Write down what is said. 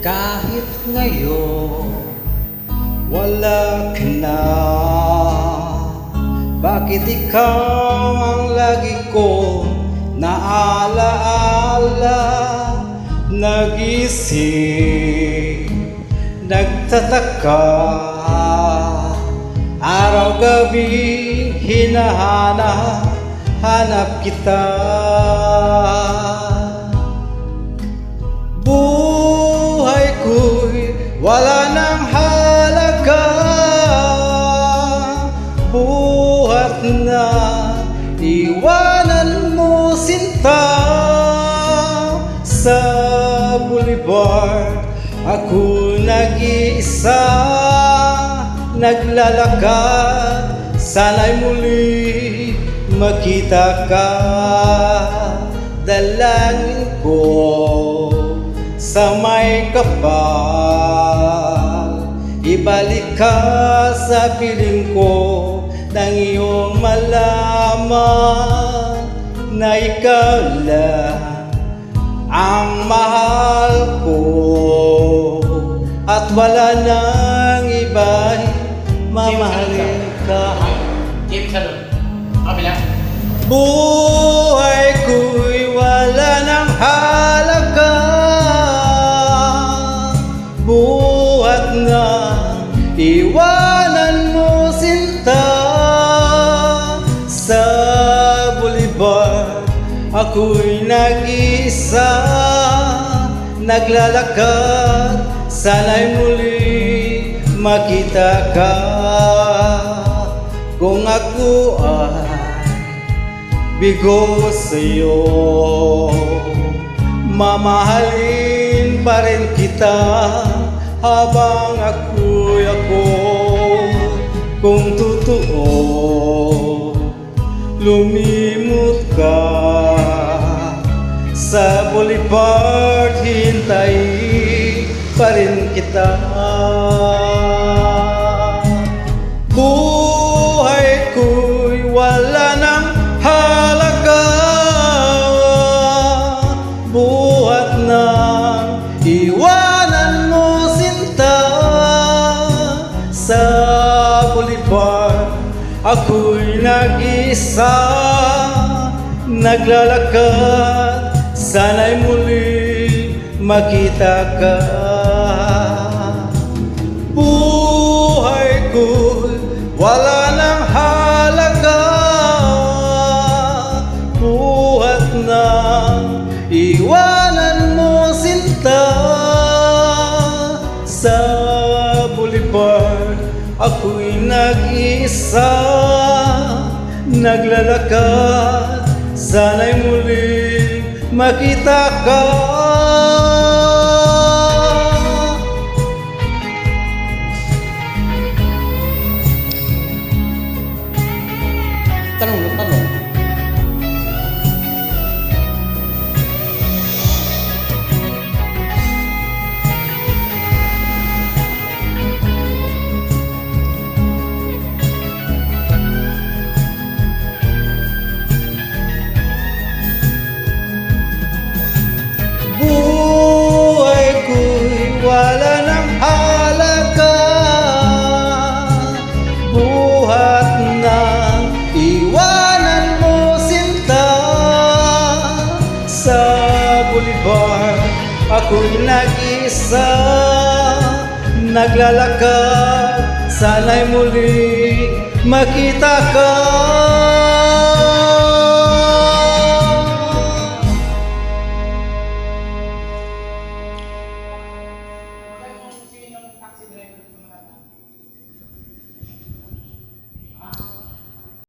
Kahit ngayon wala ka na, bakit ikaw ang lagi ko naalaala? Nagising, nagtataka, araw-gabi hinahanap kita. Buhay ko'y wala nang halaga, buhat na iwanan mo sinta. Sa boulevard ako nag-iisa, naglalakad, sana'y muli makita ka. Dalangin ko sa may kapal, ibalik ka sa piling ko, nang iyong malaman na ikaw lang ang mahal ko, at wala nang iba'y mamahalin ka. Game sa doon. Kabila. Buhay ko'y wala nang halaga, buhat na iwanan mo sinta. Sa boulevard ako'y nag-iisa, naglalakad, sana'y muli makita ka. Kung ako ay bigo sa'yo, mamahalin pa rin kita habang ako'y ako. Kung totoo, lumimot ka sa boulevard, hintayin pa rin kita. Buhay ko'y wala nang halaga, buhat na iwanan mo sinta. Sa boulevard ako'y nag-isa, naglalakad, sana'y muli makita ka. Buhay ko'y wala nang halaga, buhat na iwanan mo sinta. Sa boulevard ako'y nag-iisa, naglalakad, sana'y muli makita ka. Tanong. Buhay ko'y wala nang halaga, buhat na iwanan mo sinta. Sa boulevard ako'y nag-isa, naglalakad, sana'y muli makita ka.